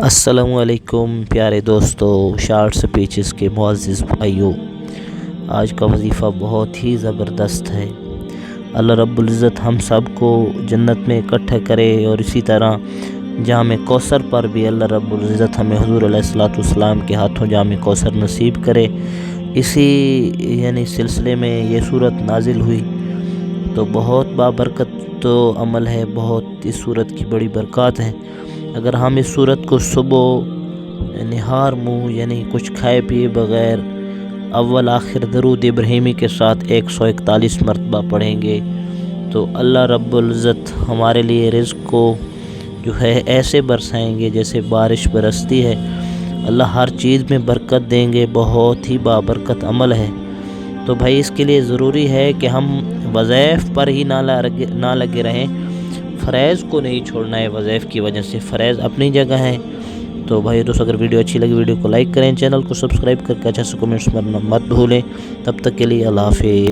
السلام علیکم پیارے دوستو، شارٹس پیچز کے معزز بھائیوں، آج کا وظیفہ بہت ہی زبردست ہے۔ اللہ رب العزت ہم سب کو جنت میں اکٹھا کرے، اور اسی طرح جام کوثر پر بھی اللہ رب العزت ہمیں حضور علیہ السلام کے ہاتھوں جام کوثر نصیب کرے۔ اسی سلسلے میں یہ صورت نازل ہوئی تو بہت بابرکت تو عمل ہے، بہت اس صورت کی بڑی برکات ہیں۔ اگر ہم اس صورت کو صبح نہار منہ کچھ کھائے پیے بغیر اول آخر درود ابراہیمی کے ساتھ 141 مرتبہ پڑھیں گے تو اللہ رب العزت ہمارے لیے رزق کو ایسے برسائیں گے جیسے بارش برستی ہے۔ اللہ ہر چیز میں برکت دیں گے، بہت ہی بابرکت عمل ہے۔ تو بھائی اس کے لیے ضروری ہے کہ ہم وظائف پر ہی نہ لگے رہیں، فرائض کو نہیں چھوڑنا ہے۔ وظائف کی وجہ سے فرائض اپنی جگہ ہیں۔ تو بھائی دوست، اگر ویڈیو اچھی لگی ویڈیو کو لائک کریں، چینل کو سبسکرائب کر کے اچھا سے کمنٹس کرنا مت بھولیں۔ تب تک کے لیے اللہ حافظ۔